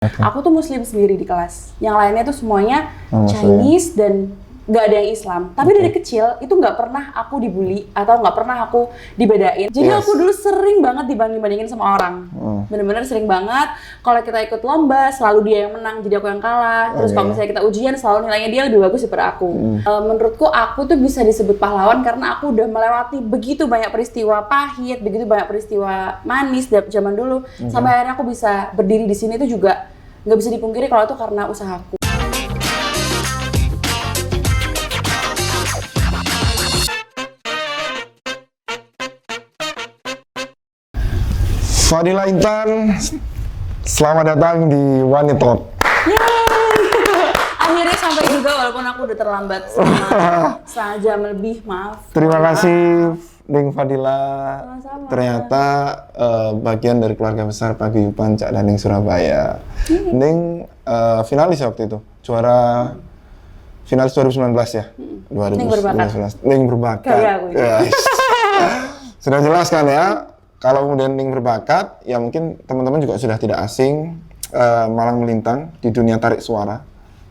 Okay. Aku tuh Muslim sendiri di kelas. Yang lainnya tuh semuanya Muslim. Chinese dan nggak ada yang Islam. Tapi dari kecil itu nggak pernah aku dibully atau nggak pernah aku dibedain. Jadi aku dulu sering banget dibanding-bandingin sama orang. Bener-bener sering banget. Kalau kita ikut lomba, selalu dia yang menang, jadi aku yang kalah. Terus kalau misalnya kita ujian, selalu nilainya dia lebih bagus daripada aku. Menurutku aku tuh bisa disebut pahlawan karena aku udah melewati begitu banyak peristiwa pahit, begitu banyak peristiwa manis dari zaman dulu. Sampai akhirnya aku bisa berdiri di sini tuh juga nggak bisa dipungkiri kalau itu karena usahaku. Fadila Intan, selamat datang di One Talk. Yeay! Akhirnya sampai juga walaupun aku udah terlambat selama setengah jam lebih, maaf. Terima kasih, Ding Fadila. Sama-sama. Ternyata bagian dari keluarga besar Paguyuban Cak Daning Surabaya. Ding finalis ya waktu itu, juara finalis 2019 ya? 2019. Ding berbakat. Kayak aku itu. Yes. Sudah jelas kan ya? Kalau kemudian Ding berbakat, ya mungkin teman-teman juga sudah tidak asing malang melintang di dunia tarik suara.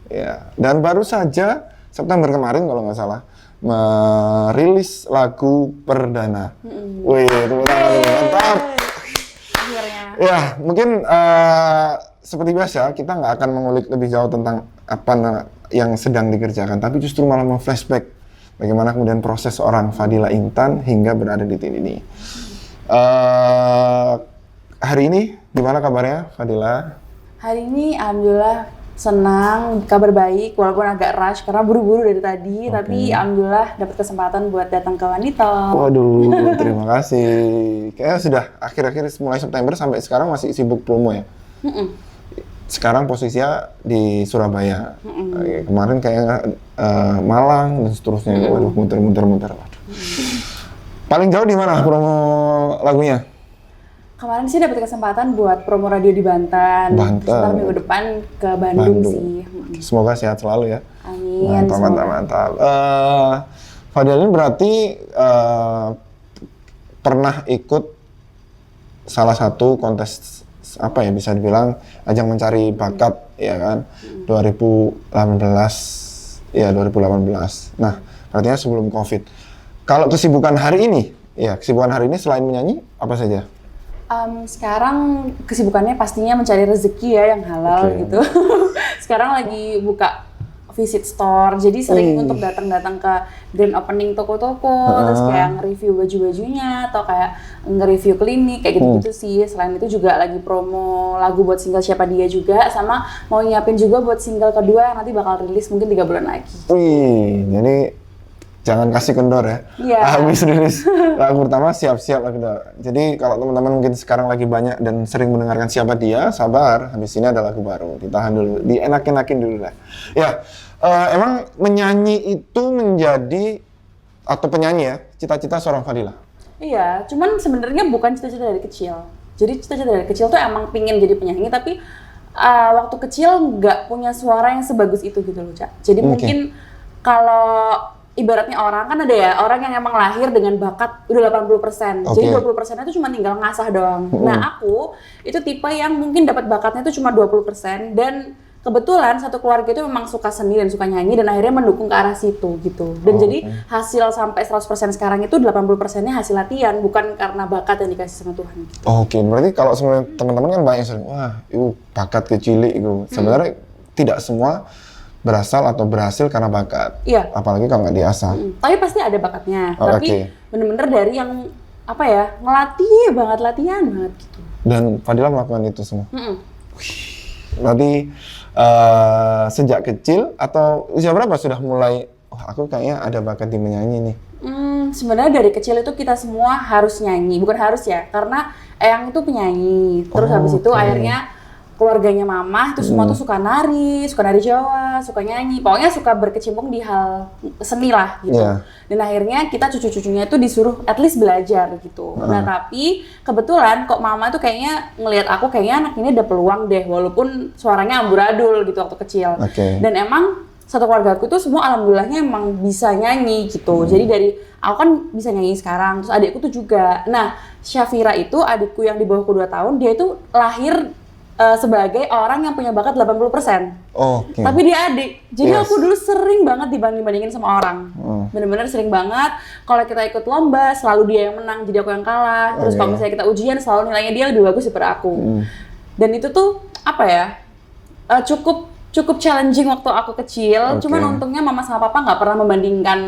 Ya. Dan baru saja September kemarin kalau nggak salah merilis lagu perdana. Wih, tepuk tangan dulu, mantap. Akhirnya. Ya, mungkin seperti biasa kita nggak akan mengulik lebih jauh tentang apa yang sedang dikerjakan, tapi justru malah flashback bagaimana kemudian proses seorang Fadila Intan hingga berada di titik ini. Hari ini gimana kabarnya Fadila? Hari ini alhamdulillah senang, kabar baik walaupun agak rush karena buru-buru dari tadi, tapi alhamdulillah dapat kesempatan buat datang ke Wanita. Waduh, terima kasih. Kayaknya sudah akhir-akhir mulai September sampai sekarang masih sibuk promo ya? Sekarang posisinya di Surabaya. Kemarin kayaknya Malang dan seterusnya. Waduh, muter-muter. Waduh. Paling jauh di mana promo lagunya? Kemarin sih dapat kesempatan buat promo radio di Banten. Terus minggu depan ke Bandung sih. Semoga sehat selalu ya. Amin. Mantap. Fadila ini berarti pernah ikut salah satu kontes apa ya bisa dibilang ajang mencari bakat ya kan 2018 ya 2018. Nah, artinya sebelum Covid. Kalau kesibukan hari ini selain menyanyi apa saja? Sekarang kesibukannya pastinya mencari rezeki ya yang halal gitu. Sekarang lagi buka visit store, jadi sering untuk datang-datang ke grand opening toko-toko, terus kayak nge-review baju-bajunya atau kayak nge-review klinik kayak gitu-gitu sih. Selain itu juga lagi promo lagu buat single Siapa Dia juga, sama mau nyiapin juga buat single kedua yang nanti bakal rilis mungkin 3 bulan lagi. Wih, jadi jangan kasih kendor ya. Habis rilis lagu pertama siap-siap lagu kedua. Jadi kalau teman-teman mungkin sekarang lagi banyak dan sering mendengarkan Siapa Dia, sabar. Habis ini ada lagu baru. Ditahan dulu, dienakin-enakin dulu lah. Ya, emang menyanyi itu menjadi atau penyanyi ya cita-cita seorang Fadila. Iya, cuman sebenarnya bukan cita-cita dari kecil. Jadi cita-cita dari kecil tuh emang pingin jadi penyanyi, tapi waktu kecil nggak punya suara yang sebagus itu gitu loh, Cak. Jadi mungkin kalau ibaratnya orang kan ada ya, orang yang emang lahir dengan bakat udah 80%. Jadi 20% itu cuma tinggal ngasah doang. Nah, aku itu tipe yang mungkin dapat bakatnya itu cuma 20% dan kebetulan satu keluarga itu memang suka seni dan suka nyanyi dan akhirnya mendukung ke arah situ gitu. Dan jadi hasil sampai 100% sekarang itu 80%-nya hasil latihan, bukan karena bakat yang dikasih sama Tuhan. Berarti kalau sebenarnya teman-teman kan banyak sering, wah itu bakat kecil itu. Sebenarnya tidak semua berasal atau berhasil karena bakat. Iya. Apalagi kalau nggak diasah. Tapi pasti ada bakatnya. Tapi bener-bener dari yang apa ya, ngelatih banget, latihan banget gitu. Dan Fadila melakukan itu semua? Berarti sejak kecil atau usia berapa sudah mulai, aku kayaknya ada bakat di menyanyi nih? Sebenarnya dari kecil itu kita semua harus nyanyi. Bukan harus ya, karena Eyang itu penyanyi. Terus habis itu akhirnya keluarganya mama itu semua tuh suka nari Jawa, suka nyanyi, pokoknya suka berkecimpung di hal seni lah gitu. Dan akhirnya kita cucu-cucunya itu disuruh at least belajar gitu. Nah tapi kebetulan kok mama tuh kayaknya ngelihat aku kayaknya anak ini ada peluang deh, walaupun suaranya amburadul gitu waktu kecil. Dan emang satu keluarga aku tuh semua alhamdulillahnya emang bisa nyanyi gitu. Jadi dari aku kan bisa nyanyi sekarang, terus adikku tuh juga. Nah Syafira itu adikku yang di bawahku 2 tahun, dia itu lahir sebagai orang yang punya bakat 80%. Oke. Tapi dia adik. Jadi Yes. aku dulu sering banget dibanding-bandingin sama orang. Bener-bener sering banget. Kalau kita ikut lomba, selalu dia yang menang, jadi aku yang kalah. Terus kalau misalnya kita ujian, selalu nilainya dia lebih bagus daripada aku. Dan itu tuh, apa ya, cukup challenging waktu aku kecil. Cuman untungnya mama sama papa nggak pernah membandingkan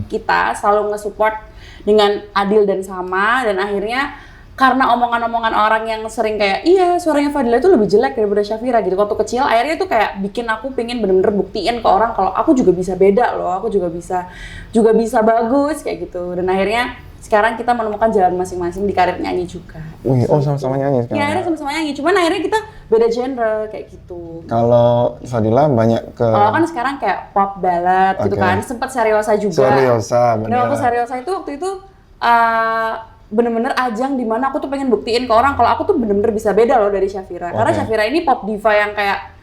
kita, selalu nge-support dengan adil dan sama. Dan akhirnya karena omongan-omongan orang yang sering kayak, iya suaranya Fadila itu lebih jelek daripada Syafira gitu. Waktu kecil akhirnya itu kayak bikin aku pengen bener-bener buktiin ke orang kalau aku juga bisa beda loh, aku juga bisa bagus kayak gitu. Dan akhirnya sekarang kita menemukan jalan masing-masing di karir nyanyi juga. Wih, sama-sama nyanyi sekarang. Ya akhirnya sama-sama nyanyi, cuman akhirnya kita beda genre kayak gitu. Kalau Fadila banyak ke... Kalau kan sekarang kayak pop ballad gitu kan, sempat seriosa juga. Seriosa, Dan bener. waktu seriosa itu waktu itu bener-bener ajang dimana aku tuh pengen buktiin ke orang kalau aku tuh bener-bener bisa beda loh dari Syafira. Karena Syafira ini pop diva yang kayak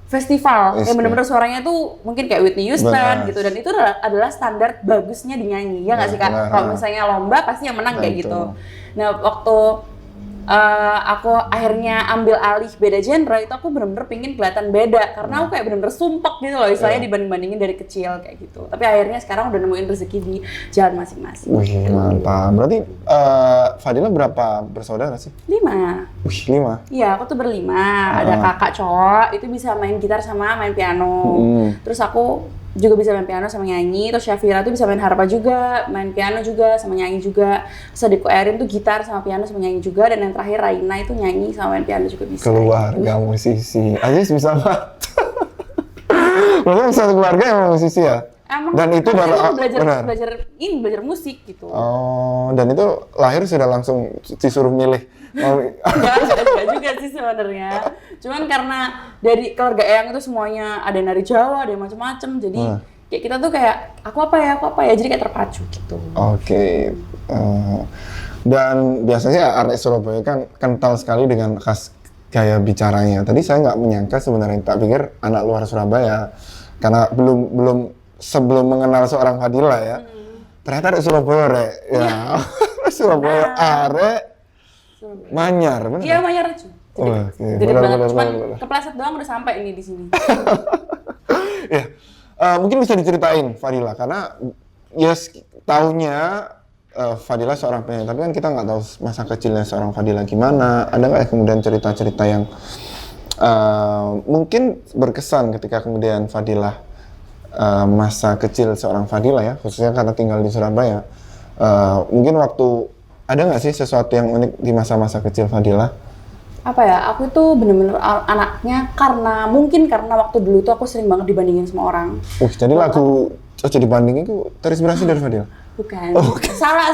festival, yang bener-bener suaranya tuh mungkin kayak Whitney Houston gitu. Dan itu adalah standar bagusnya dinyanyi, ya nggak sih Kak? Kalau misalnya lomba pasti yang menang kayak gitu. Nah waktu aku akhirnya ambil alih beda genre, itu aku bener-bener pingin kelihatan beda. Karena aku kayak bener-bener sumpek gitu loh, istilahnya dibanding-bandingin dari kecil kayak gitu. Tapi akhirnya sekarang udah nemuin rezeki di jalan masing-masing. Wih, mantap. Berarti Fadila berapa bersaudara sih? 5. Wih, 5? Iya, aku tuh berlima. Ada kakak cowok, itu bisa main gitar sama main piano. Terus aku juga bisa main piano sama nyanyi. Terus Syafira tuh bisa main harpa juga, main piano juga, sama nyanyi juga. Terus adikku Erin tuh gitar sama piano sama nyanyi juga. Dan yang terakhir Raina itu nyanyi sama main piano juga bisa. Keluarga musisi. Aziz bisa banget. Maksudnya satu keluarga emang musisi ya? Emang, dan itu baru belajar musik gitu. Oh, dan itu lahir sudah langsung disuruh milih. Enggak juga sih sebenarnya. Cuman karena dari keluarga Eyang itu semuanya ada yang dari Jawa, ada yang macam-macam. Jadi kayak kita tuh kayak aku apa ya, jadi kayak terpacu gitu. Oke. Dan biasanya arek Surabaya kan kental sekali dengan khas gaya bicaranya. Tadi saya nggak menyangka sebenarnya, tak pikir anak luar Surabaya. Karena belum sebelum mengenal seorang Fadila ya. Ternyata arek Surabaya, Rek. Ya. Surabaya arek Manyar, benar? Iya, Manyar aja. Jadi banget, cuman kepleset doang udah sampai ini di sini. Ya, mungkin bisa diceritain Fadila, karena ya tahunya Fadila seorang penyanyi, tapi kan kita nggak tahu masa kecilnya seorang Fadila gimana. Ada nggak kemudian cerita-cerita yang mungkin berkesan ketika kemudian Fadila masa kecil seorang Fadila ya, khususnya karena tinggal di Surabaya. Mungkin waktu ada nggak sih sesuatu yang unik di masa-masa kecil Fadila? Apa ya, aku tuh bener-bener anaknya karena waktu dulu tuh aku sering banget dibandingin sama orang. Jadi lagu Ojo Dibanding itu terinspirasi dari Fadila? Bukan. Salah.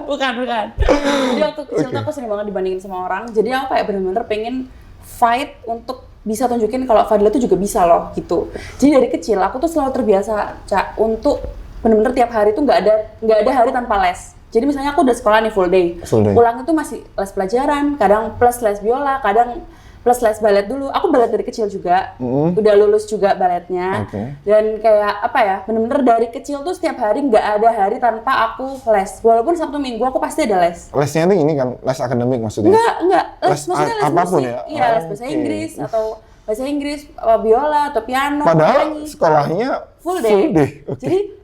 bukan. Jadi waktu kecil tuh aku sering banget dibandingin sama orang. Jadi aku kayak bener-bener pengen fight untuk bisa tunjukin kalau Fadila tuh juga bisa loh gitu. Jadi dari kecil aku tuh selalu terbiasa untuk bener-bener tiap hari tuh nggak ada hari tanpa les. Jadi misalnya aku udah sekolah nih full day. Pulang itu masih les pelajaran, kadang plus les biola, kadang plus les balet dulu. Aku balet dari kecil juga, udah lulus juga baletnya. Dan kayak apa ya, bener-bener dari kecil tuh setiap hari nggak ada hari tanpa aku les. Walaupun Sabtu Minggu aku pasti ada les. Lesnya tuh ini kan, les akademik maksudnya? Enggak. Maksudnya les apapun musik. Ya? Iya, les bahasa Inggris atau bahasa Inggris, biola atau piano. Padahal sekolahnya full day. Jadi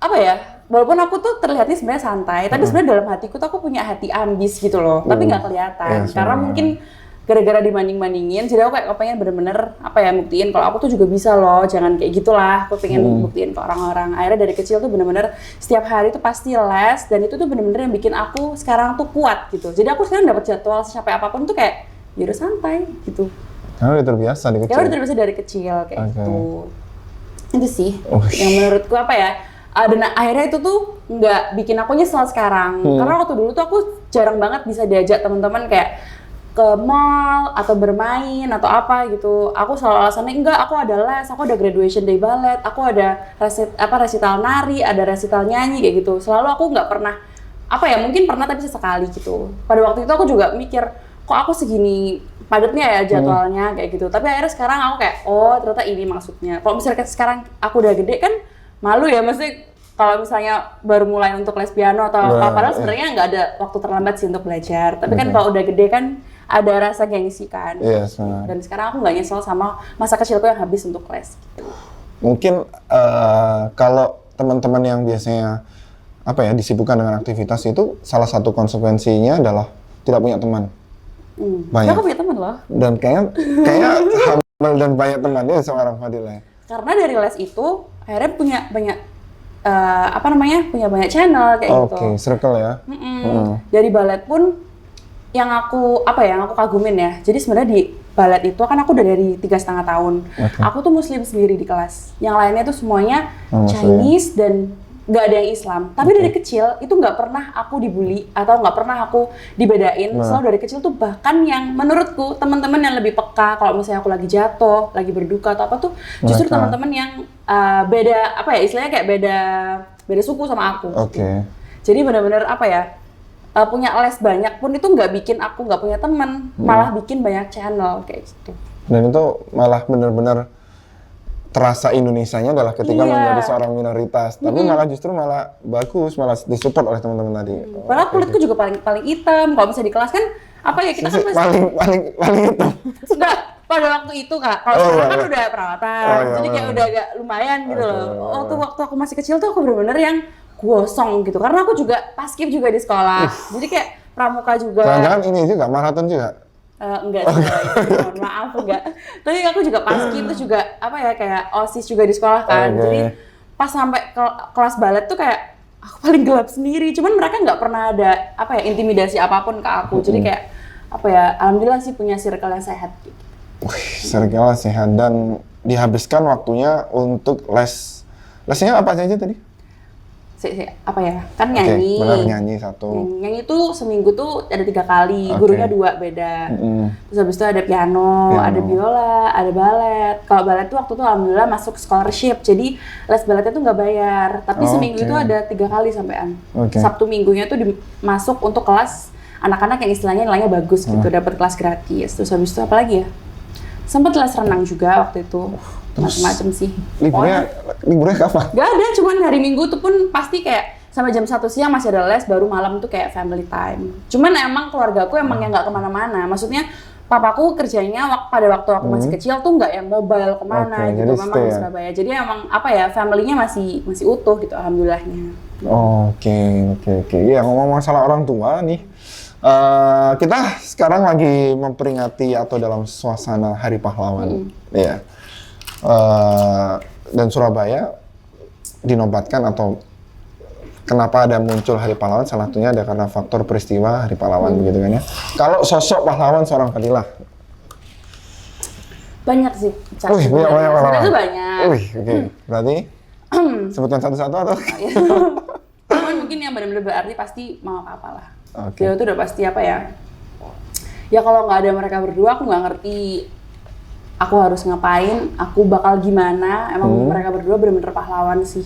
apa ya, walaupun aku tuh terlihatnya sebenarnya santai, tapi sebenarnya dalam hatiku tuh aku punya hati ambis gitu loh, tapi nggak kelihatan. Karena mungkin gara-gara dibanding-bandingin, jadi aku kayak pengen bener-bener buktiin kalau aku tuh juga bisa loh, jangan kayak gitulah. Aku pengen buktiin ke orang-orang. Akhirnya dari kecil tuh bener-bener setiap hari tuh pasti les, dan itu tuh bener-bener yang bikin aku sekarang tuh kuat gitu. Jadi aku sekarang dapat jadwal siapa apapun tuh kayak ya udah santai gitu. Karena udah terbiasa dari kecil. Ya udah terbiasa dari kecil kayak gitu. Itu sih yang menurutku dan akhirnya itu tuh nggak bikin aku nyesel sekarang. Karena waktu dulu tuh aku jarang banget bisa diajak teman-teman kayak ke mall atau bermain atau apa gitu. Aku selalu alasannya enggak, aku ada les, aku ada graduation day ballet, aku ada resital nari, ada resital nyanyi kayak gitu. Selalu aku nggak pernah mungkin pernah tapi sesekali gitu. Pada waktu itu aku juga mikir, kok aku segini padatnya ya jadwalnya kayak gitu. Tapi akhirnya sekarang aku kayak, oh ternyata ini maksudnya. Kalau misalnya sekarang aku udah gede kan malu ya, maksudnya kalau misalnya baru mulai untuk les piano atau apa, padahal sebenarnya nggak ada waktu terlambat sih untuk belajar. Tapi kan kalau udah gede kan ada rasa gengsi kan. Yes, benar. Dan sekarang aku nggak nyesel sama masa kecilku yang habis untuk les gitu. Mungkin kalau teman-teman yang biasanya disibukkan dengan aktivitas itu, salah satu konsekuensinya adalah tidak punya teman. Banyak. Aku punya teman loh. Dan kayak humble dan banyak temannya seorang Fadila. Karena dari les itu akhirnya punya banyak punya banyak channel kayak gitu. Oke, circle ya. Dari balet pun yang aku kagumin ya. Jadi sebenarnya di balet itu kan aku udah dari 3,5 tahun. Aku tuh Muslim sendiri di kelas. Yang lainnya tuh semuanya Chinese dan nggak ada yang Islam. Tapi dari kecil itu nggak pernah aku dibully atau nggak pernah aku dibedain. Selalu dari kecil tuh bahkan yang menurutku teman-teman yang lebih peka kalau misalnya aku lagi jatuh, lagi berduka atau apa tuh justru teman-teman yang beda istilahnya kayak beda suku sama aku. Jadi benar-benar punya les banyak pun itu nggak bikin aku nggak punya teman, malah bikin banyak channel kayak gitu. Dan itu malah benar-benar terasa Indonesianya adalah ketika menjadi seorang minoritas, tapi malah justru malah bagus, malah disupport oleh teman-teman tadi. Padahal kulitku juga paling hitam. Kalau misalnya di kelas kan kita kan masih paling hitam. Enggak, pada waktu itu Kak. Kalau sekarang kan udah perawatan, jadi kayak udah agak lumayan gitu loh. Waktu aku masih kecil tuh aku bener-bener yang gosong gitu, karena aku juga paskib juga di sekolah. Jadi kayak pramuka juga. Jangan-jangan ini juga maraton juga. Enggak sih, mohon maaf enggak. Tapi aku juga paskib itu juga kayak OSIS juga di sekolah kan. Jadi pas sampai ke kelas balet tuh kayak aku paling gelap sendiri. Cuman mereka nggak pernah ada intimidasi apapun ke aku. Jadi kayak alhamdulillah sih punya circle yang sehat gitu. Circle sehat dan dihabiskan waktunya untuk les. Lesnya apa aja tadi? Kan nyanyi. Benar, nyanyi satu. Nyanyi tuh seminggu tuh ada 3 kali, gurunya 2 beda. Terus habis itu ada piano, ada biola, ada balet. Kalau balet tuh waktu itu alhamdulillah masuk scholarship, jadi les baletnya tuh nggak bayar. Tapi seminggu itu ada 3 kali sampean. Sabtu minggunya tuh masuk untuk kelas anak-anak yang istilahnya nilainya bagus gitu, dapat kelas gratis. Terus habis itu apa lagi ya? Sempat les renang juga waktu itu. Macam-macam sih. Liburnya kapan? Gak ada, cuman hari Minggu tuh pun pasti kayak sampai jam 1 siang masih ada les, baru malam tuh kayak family time. Cuman emang keluargaku emang yang nggak kemana-mana. Maksudnya papaku kerjanya pada waktu aku masih kecil tuh nggak yang mobile kemana gitu, memang di Surabaya. Jadi emang family-nya masih utuh gitu, alhamdulillahnya. Oke. Iya, ngomong masalah orang tua nih. Kita sekarang lagi memperingati atau dalam suasana Hari Pahlawan. Iya. Dan Surabaya dinobatkan atau kenapa ada muncul Hari Pahlawan, salah satunya ada karena faktor peristiwa Hari Pahlawan begitu kan ya. Kalau sosok pahlawan seorang Fadila? Banyak sih. Banyak pahlawan. Itu banyak. Berarti sebutkan satu-satu atau? Cuman mungkin yang benar-benar berarti pasti Mama Papa lah. Dia itu udah pasti ya kalau nggak ada mereka berdua aku nggak ngerti aku harus ngapain, aku bakal gimana. Emang mereka berdua benar-benar pahlawan sih.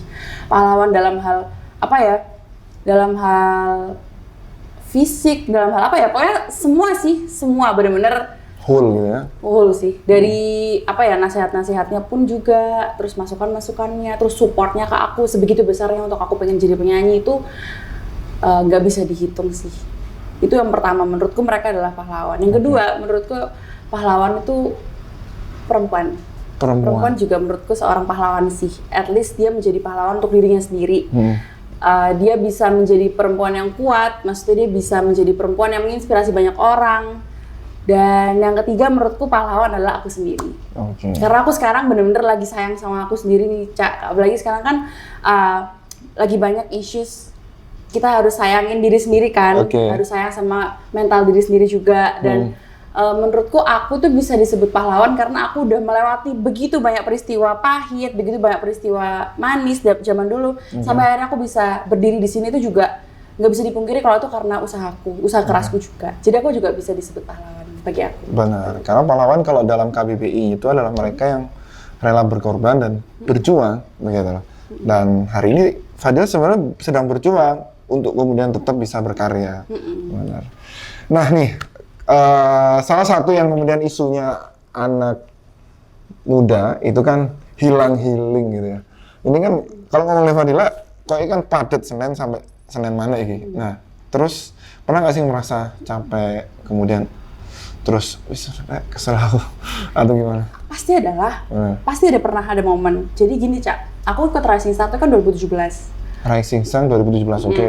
Pahlawan dalam hal dalam hal fisik, dalam hal pokoknya semua benar-benar whole gitu ya. Whole sih. Dari nasihat-nasihatnya pun juga, terus masukan-masukannya, terus supportnya ke aku sebegitu besarnya untuk aku pengen jadi penyanyi itu nggak bisa dihitung sih. Itu yang pertama, menurutku mereka adalah pahlawan. Yang kedua, menurutku pahlawan itu perempuan juga menurutku seorang pahlawan sih. At least dia menjadi pahlawan untuk dirinya sendiri. Dia bisa menjadi perempuan yang kuat, maksudnya dia bisa menjadi perempuan yang menginspirasi banyak orang. Dan yang ketiga menurutku pahlawan adalah aku sendiri. Karena aku sekarang bener-bener lagi sayang sama aku sendiri nih, Cak. Apalagi sekarang kan lagi banyak issues. Kita harus sayangin diri sendiri kan, harus sayang sama mental diri sendiri juga. Dan menurutku aku tuh bisa disebut pahlawan karena aku udah melewati begitu banyak peristiwa pahit, begitu banyak peristiwa manis dari zaman dulu, sampai akhirnya aku bisa berdiri di sini itu juga nggak bisa dipungkiri kalau itu karena usaha kerasku juga. Jadi aku juga bisa disebut pahlawan bagi aku. Benar, karena pahlawan kalau dalam KBBI itu adalah mereka yang rela berkorban dan berjuang, begitu. Dan hari ini Fadil sebenarnya sedang berjuang untuk kemudian tetap bisa berkarya. Benar. Nah nih, salah satu yang kemudian isunya anak muda itu kan healing gitu ya. Ini kan kalau ngomongin Fadila, kok kan padat Senin sampai Senin mana ini. Nah, terus pernah nggak sih merasa capek kemudian terus kesel aku atau gimana? Pasti adalah, pasti pernah ada momen. Jadi gini Cak, aku ikut Rising Star itu kan 2017. Rising Star 2017, oke.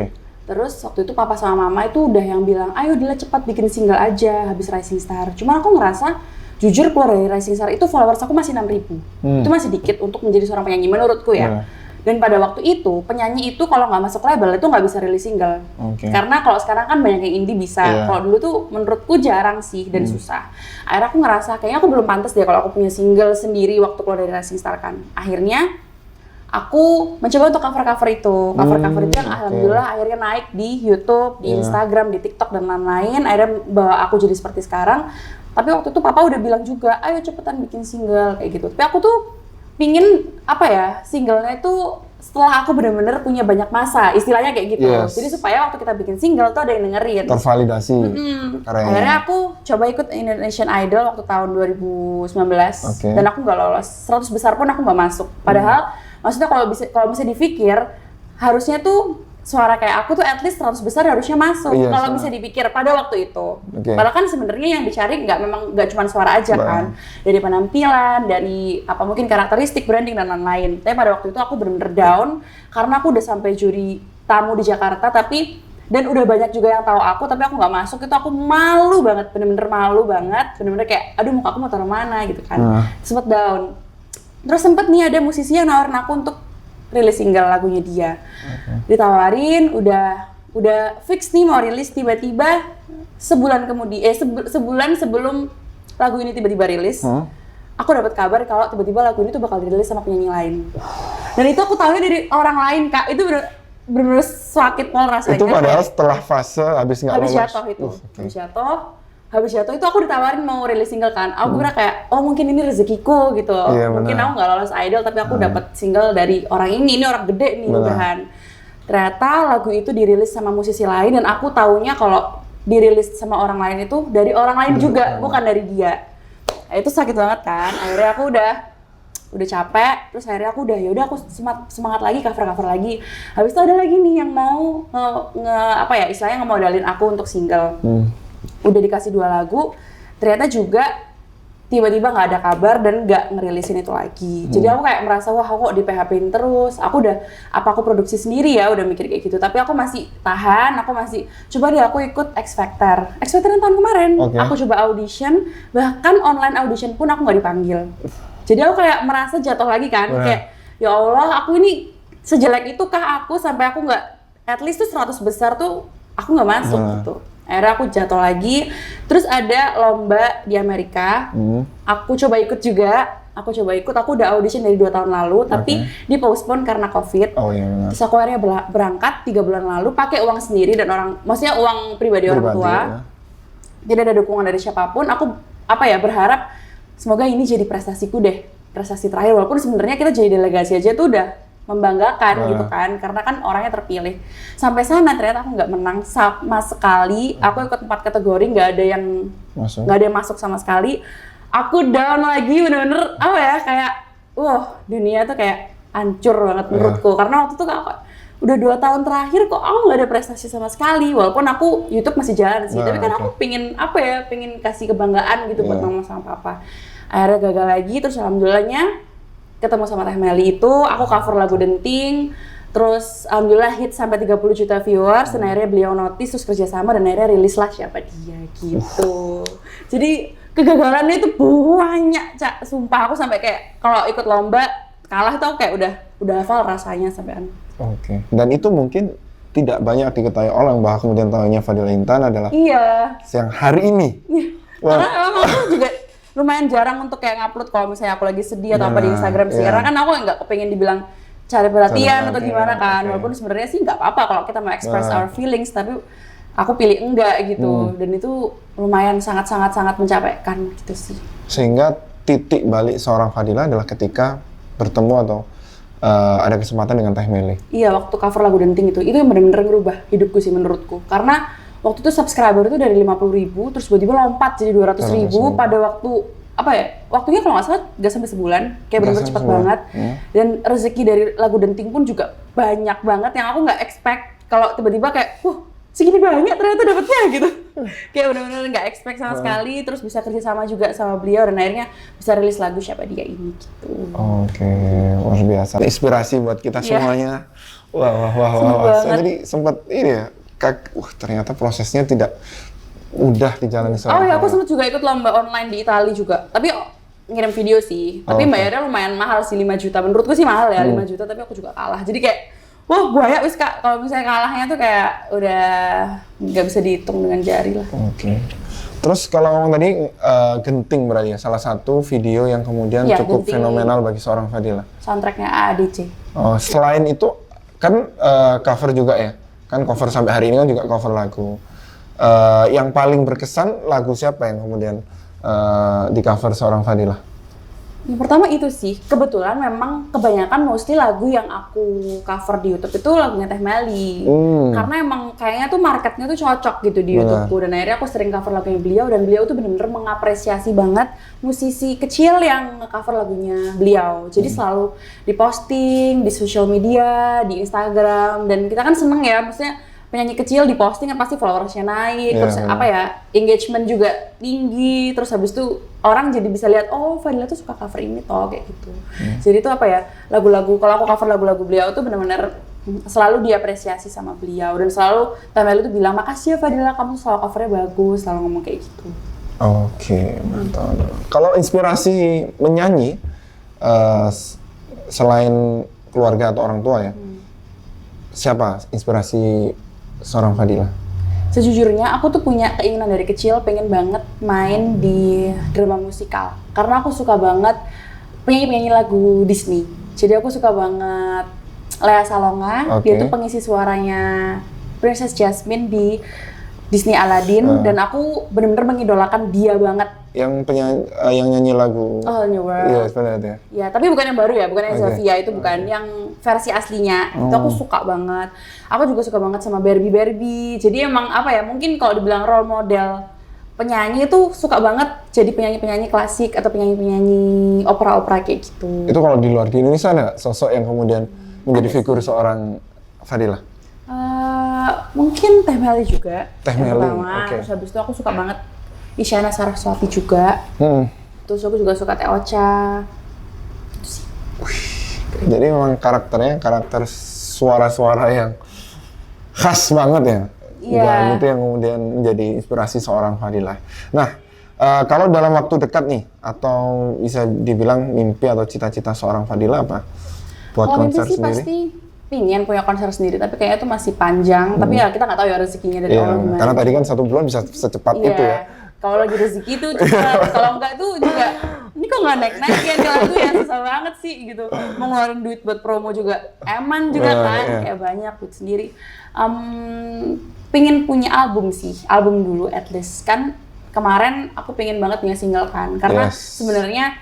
Terus waktu itu papa sama mama itu udah yang bilang, ayo Dila cepat bikin single aja habis Rising Star. Cuma aku ngerasa, jujur keluar dari Rising Star itu followers aku masih 6.000. Itu masih dikit untuk menjadi seorang penyanyi menurutku ya. Dan pada waktu itu, penyanyi itu kalau nggak masuk label itu nggak bisa rilis single. Karena kalau sekarang kan banyak yang indie bisa. Kalau dulu tuh menurutku jarang sih dan susah. Akhirnya aku ngerasa kayaknya aku belum pantas deh kalau aku punya single sendiri waktu keluar dari Rising Star kan. Akhirnya aku mencoba untuk cover-cover itu. Cover-cover itu yang alhamdulillah akhirnya naik di YouTube, di Instagram, di TikTok dan lain-lain. Akhirnya bawa aku jadi seperti sekarang. Tapi waktu itu papa udah bilang juga, ayo cepetan bikin single kayak gitu. Tapi aku tuh pingin singlenya itu setelah aku benar-benar punya banyak masa, istilahnya kayak gitu. Jadi supaya waktu kita bikin single tuh ada yang dengerin. Tervalidasi. Akhirnya aku coba ikut Indonesian Idol waktu tahun 2019 dan aku nggak lolos. 100 besar pun aku nggak masuk. Padahal maksudnya kalau bisa dipikir harusnya tuh suara kayak aku tuh at least 100 besar harusnya masuk. Kalau bisa dipikir pada waktu itu. Padahal kan sebenarnya yang dicari nggak cuma suara aja kan. Dari penampilan, dari mungkin karakteristik, branding dan lain-lain. Tapi pada waktu itu aku bener-bener down karena aku udah sampai juri tamu di Jakarta dan udah banyak juga yang tahu aku tapi aku nggak masuk. Itu aku malu banget, bener-bener malu banget. Bener-bener kayak aduh muka aku mau taruh mana gitu kan. Sempet down. Terus sempet nih ada musisi yang nawarin aku untuk rilis single lagunya dia. Ditawarin, udah fix nih mau rilis, tiba-tiba sebulan kemudian sebulan sebelum lagu ini tiba-tiba rilis, aku dapat kabar kalau tiba-tiba lagu ini tuh bakal dirilis sama penyanyi lain. Dan itu aku tahunya dari orang lain, Kak. Itu bener-bener sakit pol rasanya. Itu padahal setelah fase habis nggak lolos. Habis jatuh itu aku ditawarin mau rilis single kan. Aku kira kayak, oh mungkin ini rezekiku gitu. Mungkin aku nggak lolos idol tapi aku dapat single dari orang ini orang gede nih udahan. Ternyata lagu itu dirilis sama musisi lain dan aku taunya kalau dirilis sama orang lain itu dari orang lain juga, bukan dari dia. Itu sakit banget kan. Akhirnya aku udah capek, terus akhirnya aku aku semangat lagi, cover lagi. Habis itu ada lagi nih yang mau istilahnya ngemodalin aku untuk single. Udah dikasih 2 lagu, ternyata juga tiba-tiba nggak ada kabar dan nggak ngerilisin itu lagi. Jadi aku kayak merasa wah kok di PHP-in terus. Aku aku produksi sendiri ya, udah mikir kayak gitu. Tapi aku masih tahan, coba deh aku ikut X Factor yang tahun kemarin. Aku coba audition, bahkan online audition pun aku nggak dipanggil. Jadi aku kayak merasa jatuh lagi kan, kayak ya Allah aku ini sejelek itu kah aku sampai aku nggak, at least tuh 100 besar tuh aku nggak masuk gitu. Akhirnya aku jatuh lagi, terus ada lomba di Amerika, aku coba ikut juga, aku udah audition dari 2 tahun lalu, tapi di-postpone karena COVID. Terus aku akhirnya berangkat 3 bulan lalu, pakai uang sendiri dan maksudnya uang pribadi orang tua. Tidak ada dukungan dari siapapun, aku berharap semoga ini jadi prestasiku deh, prestasi terakhir, walaupun sebenarnya kita jadi delegasi aja tuh udah membanggakan gitu kan, karena kan orangnya terpilih. Sampai sana ternyata aku nggak menang sama sekali. Aku ikut 4 kategori, nggak ada yang masuk sama sekali. Aku down lagi, bener-bener kayak dunia tuh kayak hancur banget menurutku. Karena waktu itu udah 2 tahun terakhir kok aku nggak ada prestasi sama sekali. Walaupun aku YouTube masih jalan sih, tapi kan aku pingin kasih kebanggaan gitu buat mama sama papa. Akhirnya gagal lagi, terus alhamdulillahnya ketemu sama Teh Meli itu, aku cover lagu Denting, terus alhamdulillah hit sampai 30 juta viewers, dan akhirnya beliau notice, terus kerjasama, dan akhirnya rilis lah Siapa Dia gitu. Jadi kegagalannya itu banyak, Cak. Sumpah aku sampai kayak kalau ikut lomba kalah tuh kayak udah hafal rasanya sampean. Dan itu mungkin tidak banyak diketahui orang, bahwa kemudian tahunya Fadila Intan adalah yang hari ini. Karena emang aku juga lumayan jarang untuk kayak ngupload kalau misalnya aku lagi sedih atau apa di Instagram sih. Karena kan aku nggak kepengen dibilang cari perhatian atau gimana kan. Walaupun sebenarnya sih nggak apa-apa kalau kita mau express our feelings, tapi aku pilih enggak gitu. Dan itu lumayan sangat mencapaikan gitu sih. Sehingga titik balik seorang Fadila adalah ketika bertemu atau ada kesempatan dengan Teh Meli. Iya, waktu cover lagu Denting itu yang benar-benar ngerubah hidupku sih menurutku. Karena waktu itu subscriber itu dari 50.000 terus tiba-tiba lompat jadi 200.000 pada waktunya kalau nggak salah nggak sampai sebulan, kayak benar-benar cepat banget. Dan rezeki dari lagu Denting pun juga banyak banget yang aku nggak expect kalau tiba-tiba kayak segini banyak ternyata dapetnya gitu. Kayak benar-benar nggak expect sama sekali, terus bisa kerja sama juga sama beliau dan akhirnya bisa rilis lagu Siapa Dia ini gitu. Oke, luar biasa. Inspirasi buat kita semuanya. Wah. Saya jadi sempat ini ya, ternyata prosesnya tidak mudah dijalani Oh ya, aku sempat juga ikut lomba online di Italia juga. Tapi ngirim video sih. Tapi bayarnya lumayan mahal sih, 5 juta. Menurutku sih mahal ya, 5 juta, tapi aku juga kalah. Jadi kayak, wah buaya wis Kak. Kalau misalnya kalahnya tuh kayak udah nggak bisa dihitung dengan jari lah. Oke. Terus kalau ngomong tadi, Genting berarti ya, salah satu video yang kemudian cukup fenomenal bagi seorang Fadila. Soundtracknya AADC. Oh, selain itu, kan cover juga ya? Kan cover sampai hari ini kan juga cover lagu. Yang paling berkesan lagu siapa yang kemudian di cover seorang Fadila? Yang pertama itu sih, kebetulan memang kebanyakan mostly lagu yang aku cover di YouTube itu lagunya Teh Meli. Karena emang kayaknya tuh marketnya tuh cocok gitu di YouTubeku, dan akhirnya aku sering cover lagunya beliau, dan beliau tuh bener-bener mengapresiasi banget musisi kecil yang nge-cover lagunya beliau. Jadi selalu diposting di social media, di Instagram, dan kita kan seneng ya, maksudnya penyanyi kecil diposting kan pasti followersnya naik, terus engagement juga tinggi, terus habis itu orang jadi bisa lihat, oh Fadila tuh suka cover ini toh, kayak gitu. Jadi itu lagu-lagu, kalau aku cover lagu-lagu beliau tuh benar-benar selalu diapresiasi sama beliau, dan selalu Teh Meli tuh bilang, makasih ya Fadila, kamu selalu covernya bagus, selalu ngomong kayak gitu. Oke, mantap. Kalau inspirasi menyanyi, selain keluarga atau orang tua ya, siapa inspirasi seorang Fadila? Sejujurnya aku tuh punya keinginan dari kecil pengen banget main di drama musikal. Karena aku suka banget penyanyi-penyanyi lagu Disney. Jadi aku suka banget Lea Salonga, dia tuh pengisi suaranya Princess Jasmine di Disney Aladdin, dan aku bener-bener mengidolakan dia banget. Yang penyanyi, yang nyanyi lagu Oh, New World. Iya, sebenarnya. Ya, tapi bukan yang baru ya, bukan yang Zofia, itu bukan yang versi aslinya. Itu aku suka banget. Aku juga suka banget sama Barbie. Jadi emang apa ya, mungkin kalau dibilang role model penyanyi itu suka banget jadi penyanyi-penyanyi klasik atau penyanyi-penyanyi opera-opera kayak gitu. Itu kalau di luar di Indonesia ada sosok yang kemudian menjadi figur seorang Fadila? Mungkin Teh Meli juga. Teh Meli, Terus habis itu aku suka banget Isyana Saraswati juga. Terus aku juga suka Teh Ocha. Jadi memang karakternya karakter suara-suara yang khas banget ya. Dan itu yang kemudian menjadi inspirasi seorang Fadila. Nah, kalau dalam waktu dekat nih, atau bisa dibilang mimpi atau cita-cita seorang Fadila apa? Buat konser sendiri? Pasti pingin punya konser sendiri, tapi kayaknya itu masih panjang. Tapi ya kita nggak tahu ya rezekinya dari Allah gimana. Karena tadi kan 1 bulan bisa secepat itu ya. Kalau lagi rezeki itu cepat, kalau enggak tuh juga, ini kok nggak naik-naik ya lagu ya, susah banget sih gitu. Mau ngeluarin duit buat promo juga, eman juga kan, kayak banyak duit sendiri. Pingin punya album sih, album dulu at least. Kan kemarin aku pingin banget punya single kan, karena sebenarnya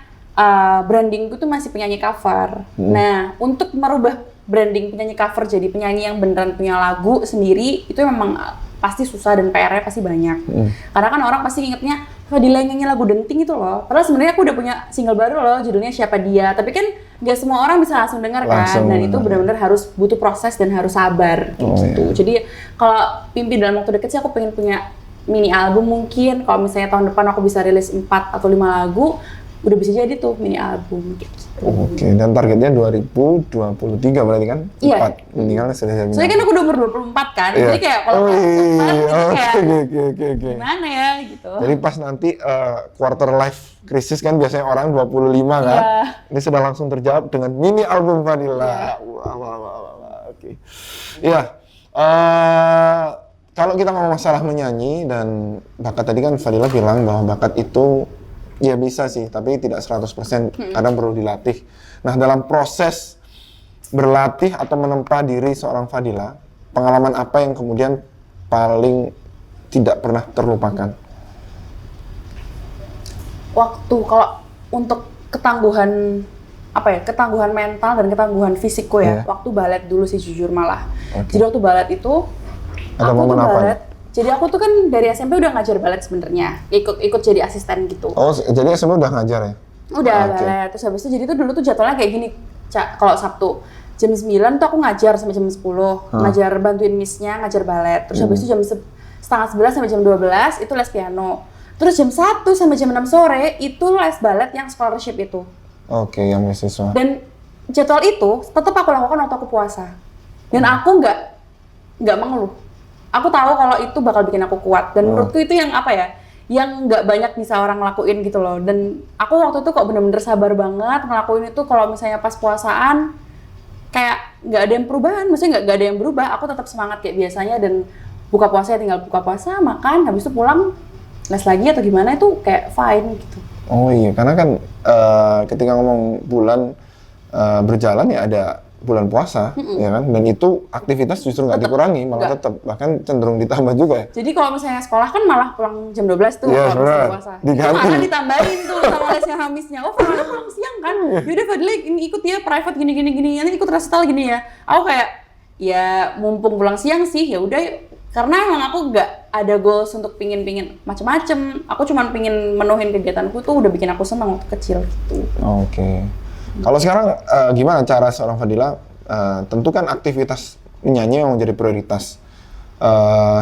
brandingku tuh masih penyanyi cover. Nah, untuk merubah branding penyanyi cover jadi penyanyi yang beneran punya lagu sendiri, itu memang pasti susah dan PR-nya pasti banyak. Karena kan orang pasti ingetnya, Fadila yang nyanyi lagu Denting itu loh. Padahal sebenarnya aku udah punya single baru loh, judulnya Siapa Dia. Tapi kan nggak semua orang bisa langsung dengar kan. Dan itu benar-benar harus butuh proses dan harus sabar gitu. Jadi kalau mimpi dalam waktu deket sih aku pengen punya mini album mungkin. Kalau misalnya tahun depan aku bisa rilis 4 atau 5 lagu, udah bisa jadi tuh mini album gitu. Oke, dan targetnya 2023 berarti kan? Iya. 4, minimalnya sudah jadi. Soalnya kan aku udah umur 24 kan, jadi kayak kalau Oke. gimana ya gitu. Jadi pas nanti quarter life crisis kan biasanya orang 25 kan? Ini sudah langsung terjawab dengan mini album Fadila. Wah. Oke. Iya. Kalau kita ngomong masalah menyanyi dan bakat, tadi kan Fadila bilang bahwa bakat itu ya bisa sih, tapi tidak 100%, kadang perlu dilatih. Nah, dalam proses berlatih atau menempa diri seorang Fadila, pengalaman apa yang kemudian paling tidak pernah terlupakan? Waktu kalau untuk ketangguhan ketangguhan mental dan ketangguhan fisikku ya, waktu balet dulu sih jujur malah. Jadi waktu balet itu, ada momen apa? Jadi aku tuh kan dari SMP udah ngajar balet sebenarnya, ikut jadi asisten gitu. Oh, jadi SMP udah ngajar ya? Udah balet. Terus habis itu jadi tuh dulu tuh jadwalnya kayak gini, Cak, kalau Sabtu jam 9 tuh aku ngajar sampai jam 10, ngajar bantuin miss-nya, ngajar balet. Terus habis itu jam setengah 11 sampai jam 12 itu les piano. Terus jam 1 sampai jam 6 sore itu les balet yang scholarship itu. Oke, yang beasiswa. Dan jadwal itu tetap aku lakukan waktu aku puasa. Dan aku nggak mengeluh. Aku tahu kalau itu bakal bikin aku kuat. Dan menurutku itu yang apa ya? Yang nggak banyak bisa orang lakuin gitu loh. Dan aku waktu itu kok bener-bener sabar banget ngelakuin itu. Kalau misalnya pas puasaan kayak nggak ada yang perubahan, maksudnya nggak ada yang berubah. Aku tetap semangat kayak biasanya dan buka puasa ya tinggal buka puasa, makan, habis itu pulang les lagi atau gimana itu kayak fine gitu. Oh iya, karena kan ketika ngomong bulan berjalan ya ada bulan puasa, ya kan? Dan itu aktivitas justru nggak dikurangi, malah tetap bahkan cenderung ditambah juga ya. Jadi kalau misalnya sekolah kan malah pulang jam 12 tuh Iya, kalau misalnya puasa. Itu malah ditambahin tuh sama lesnya Hamisnya. Oh, Fadila pulang siang kan? Yaudah Fadila ini ikut ya private gini, nanti ikut recital gini ya. Aku kayak ya mumpung pulang siang sih ya udah, karena emang aku nggak ada goals untuk pingin macem-macem. Aku cuma pingin menuhin kegiatanku tuh udah bikin aku senang waktu kecil gitu. Oke. Kalau sekarang gimana cara seorang Fadila tentukan aktivitas menyanyi yang menjadi prioritas?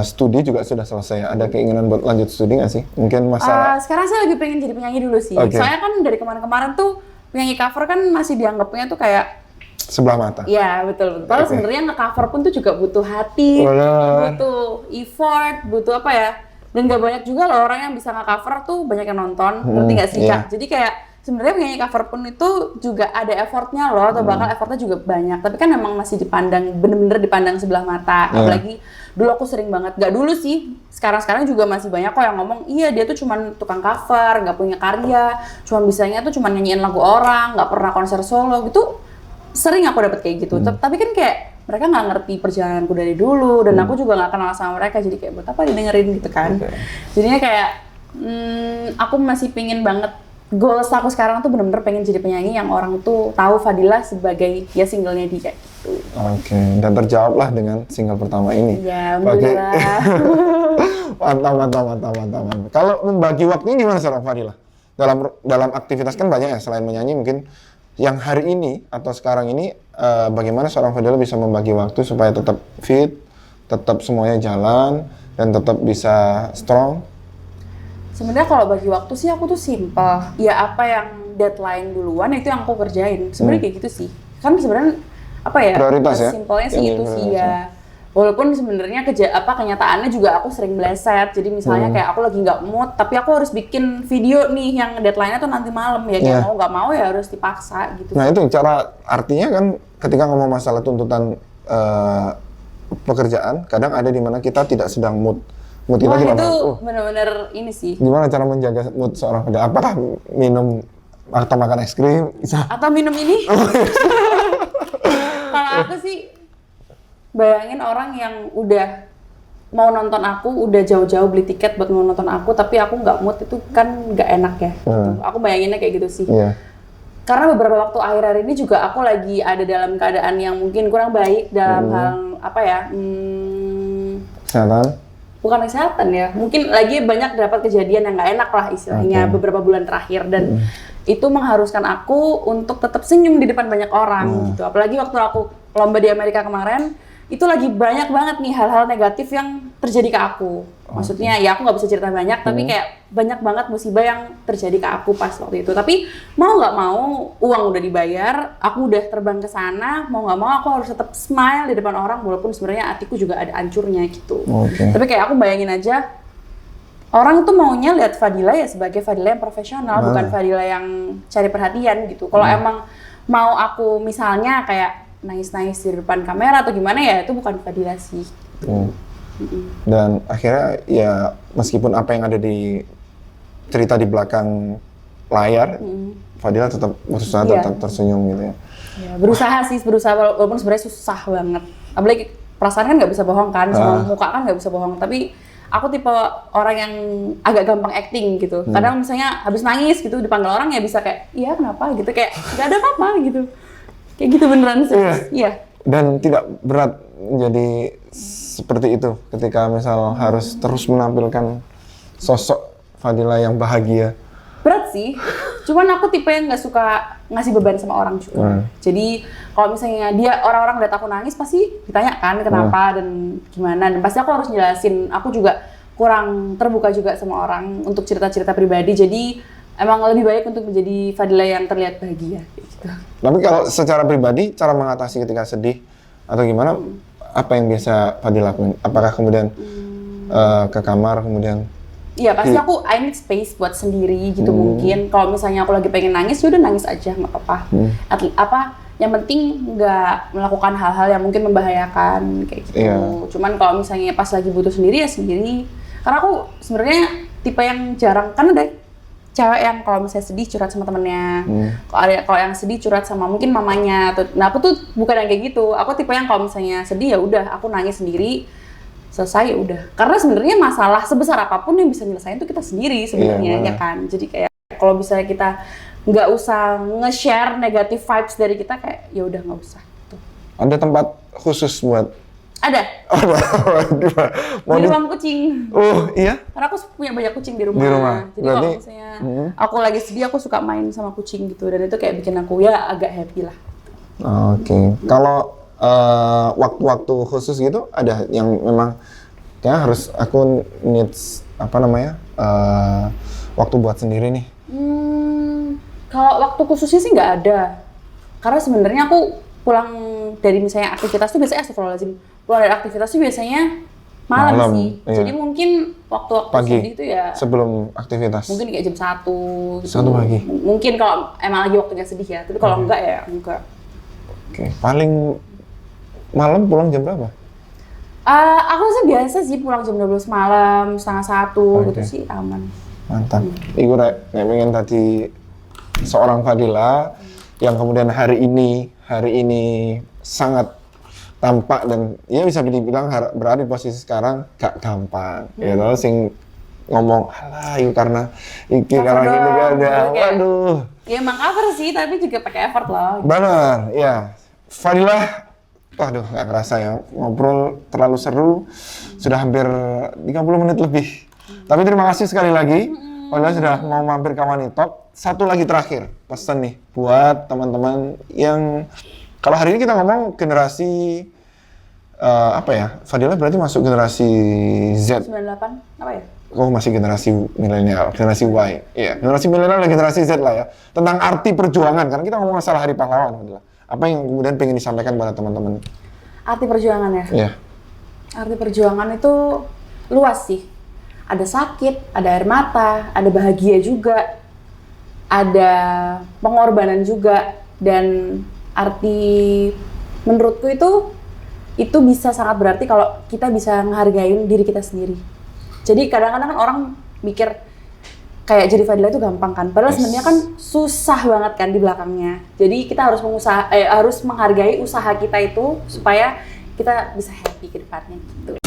Studi juga sudah selesai. Ada keinginan buat lanjut studi nggak sih? Mungkin masalah. Sekarang saya lagi pengen jadi penyanyi dulu sih. Okay. Soalnya kan dari kemarin-kemarin tuh penyanyi cover kan masih dianggapnya tuh kayak sebelah mata. Iya betul. Padahal sebenarnya nge-cover pun tuh juga butuh hati, butuh effort, butuh apa ya? Dan gak banyak juga loh orang yang bisa nge-cover tuh banyak yang nonton. Ngerti nggak sih Cak? Jadi kayak sebenarnya penyanyi cover pun itu juga ada effortnya loh, atau bakal effortnya juga banyak. Tapi kan memang masih dipandang, bener-bener dipandang sebelah mata. Apalagi dulu aku sering banget, gak dulu sih, sekarang juga masih banyak kok yang ngomong, iya dia tuh cuman tukang cover, gak punya karya, cuman bisanya tuh cuman nyanyiin lagu orang, gak pernah konser solo gitu. Sering aku dapet kayak gitu. Tapi kan kayak mereka nggak ngerti perjalananku dari dulu, dan aku juga nggak kenal sama mereka, jadi kayak buat apa didengerin gitu kan. Jadinya kayak aku masih pingin banget, goals aku sekarang tuh bener-bener pengen jadi penyanyi yang orang tuh tahu Fadila sebagai ya singlenya dia gitu. Oke, dan terjawablah dengan single pertama ini. Ya, alhamdulillah. Mantap. Kalau membagi waktunya gimana seorang Fadila? Dalam aktivitas kan banyak ya, selain menyanyi mungkin yang hari ini atau sekarang ini bagaimana seorang Fadila bisa membagi waktu supaya tetap fit, tetap semuanya jalan, dan tetap bisa strong? Sebenarnya kalau bagi waktu sih aku tuh simple. Ya apa yang deadline duluan itu yang aku kerjain. Sebenarnya kayak gitu sih. Kan sebenarnya apa ya? Prioritas ya? Simpelnya sih itu sih ya. Walaupun sebenarnya kenyataannya juga aku sering meleset. Jadi misalnya kayak aku lagi nggak mood, tapi aku harus bikin video nih yang deadline-nya tuh nanti malam ya. Kayak mau nggak mau ya harus dipaksa gitu. Nah itu cara artinya kan ketika ngomong masalah tuntutan pekerjaan, kadang ada di mana kita tidak sedang mood. Mood kita gimana? Itu benar-benar ini sih. Gimana cara menjaga mood seorang Fadila? Apakah minum atau makan es krim? Atau minum ini? Kalau aku sih bayangin orang yang udah mau nonton aku, udah jauh-jauh beli tiket buat mau nonton aku, tapi aku nggak mood, itu kan nggak enak ya. Gitu. Aku bayanginnya kayak gitu sih. Karena beberapa waktu akhir-akhir ini juga aku lagi ada dalam keadaan yang mungkin kurang baik dalam hal apa ya? Kesehatan? Bukan kesehatan ya, mungkin lagi banyak dapat kejadian yang nggak enak lah istilahnya beberapa bulan terakhir, dan itu mengharuskan aku untuk tetap senyum di depan banyak orang gitu. Apalagi waktu aku lomba di Amerika kemarin, itu lagi banyak banget nih hal-hal negatif yang terjadi ke aku. Maksudnya ya aku nggak bisa cerita banyak, tapi kayak banyak banget musibah yang terjadi ke aku pas waktu itu. Tapi mau nggak mau, uang udah dibayar, aku udah terbang ke sana, mau nggak mau aku harus tetap smile di depan orang, walaupun sebenarnya hatiku juga ada hancurnya gitu. Tapi kayak aku bayangin aja, orang tuh maunya lihat Fadila ya sebagai Fadila yang profesional, bukan Fadila yang cari perhatian gitu. Kalau emang mau aku misalnya kayak nangis-nangis di depan kamera atau gimana ya, itu bukan Fadila sih. Dan akhirnya ya meskipun apa yang ada di cerita di belakang layar, Fadila tetap berusaha tetap tersenyum gitu ya. Berusaha walaupun sebenarnya susah banget. Apalagi perasaan kan nggak bisa bohong kan, sama muka kan nggak bisa bohong. Tapi aku tipe orang yang agak gampang acting gitu. Kadang misalnya habis nangis gitu dipanggil orang ya bisa kayak, iya kenapa gitu, kayak nggak ada apa-apa gitu. Kayak gitu beneran sih. Iya. Dan tidak berat menjadi seperti itu ketika misal harus terus menampilkan sosok Fadila yang bahagia. Berat sih. Cuman aku tipe yang nggak suka ngasih beban sama orang juga. Jadi kalau misalnya orang-orang lihat aku nangis pasti ditanya kan kenapa dan gimana, dan pasti aku harus jelasin. Aku juga kurang terbuka juga sama orang untuk cerita-cerita pribadi. Jadi emang lebih baik untuk menjadi Fadila yang terlihat bahagia gitu. Tapi kalau secara pribadi, cara mengatasi ketika sedih atau gimana, apa yang biasa Fadila lakuin? Apakah kemudian ke kamar kemudian? Iya, pasti aku I need space buat sendiri gitu mungkin. Kalau misalnya aku lagi pengen nangis, ya udah nangis aja, nggak apa-apa. Yang penting nggak melakukan hal-hal yang mungkin membahayakan kayak gitu. Iya. Cuman kalau misalnya pas lagi butuh sendiri ya sendiri. Karena aku sebenarnya tipe yang jarang, kan ada cewek yang kalau misalnya sedih curhat sama temennya, kalau yang sedih curhat sama mungkin mamanya. Nah aku tuh bukan yang kayak gitu. Aku tipe yang kalau misalnya sedih ya udah aku nangis sendiri, selesai ya udah. Karena sebenarnya masalah sebesar apapun yang bisa nyelesain itu kita sendiri sebenarnya, ya kan. Jadi kayak kalau misalnya kita nggak usah nge-share negative vibes dari kita, kayak ya udah nggak usah. Gitu. Ada tempat khusus buat? Ada. Mau di ruang kucing. Oh iya? Karena aku punya banyak kucing di rumah. Di rumah. Jadi kalau misalnya aku lagi sedih, aku suka main sama kucing gitu, dan itu kayak bikin aku ya agak happy lah. Oke. Kalau waktu-waktu khusus gitu ada yang memang ya harus aku needs waktu buat sendiri nih? Kalau waktu khususnya sih nggak ada. Karena sebenarnya aku pulang dari misalnya aktivitas tuh biasanya astagfirullahaladzim. Pulang dari aktivitas tuh biasanya malam sih. Iya. Jadi mungkin waktu-waktu pagi, sedih itu ya sebelum aktivitas. Mungkin kayak jam 1 gitu. 1 pagi. Mungkin kalau emang lagi waktunya sedih ya. Tapi kalau enggak ya enggak. Oke. Paling malam pulang jam berapa? Aku sih biasa sih pulang jam 12 malam, setengah 1 gitu sih aman. Mantap. Iku rek pengen tadi seorang Fadila yang kemudian hari ini sangat tampak dan ya bisa dibilang berada di posisi sekarang gak gampang. Ya loh sing ngomong alah itu karena iki karena gini gak ada. Waduh. Ya emang cover sih, tapi juga pakai effort loh. Benar, ya. Fadila, waduh gak kerasa ya, ngobrol terlalu seru, sudah hampir 30 menit lebih. Tapi terima kasih sekali lagi, Fadila sudah mau mampir ke Money Talk. Satu lagi terakhir, pesan nih buat teman-teman yang, kalau hari ini kita ngomong generasi, Fadila berarti masuk generasi Z. 98, apa ya? Oh masih generasi milenial, generasi Y. Iya, generasi milenial dan generasi Z lah ya. Tentang arti perjuangan, karena kita ngomong masalah Hari Pahlawan, Fadila. Apa yang kemudian pengen disampaikan pada teman-teman? Arti perjuangan ya? Iya. Arti perjuangan itu luas sih. Ada sakit, ada air mata, ada bahagia juga, ada pengorbanan juga, dan arti menurutku itu bisa sangat berarti kalau kita bisa menghargai diri kita sendiri. Jadi kadang-kadang kan orang mikir kayak jadi Fadila itu gampang kan, padahal sebenarnya kan susah banget kan di belakangnya. Jadi kita harus menghargai usaha kita itu supaya kita bisa happy ke depannya gitu.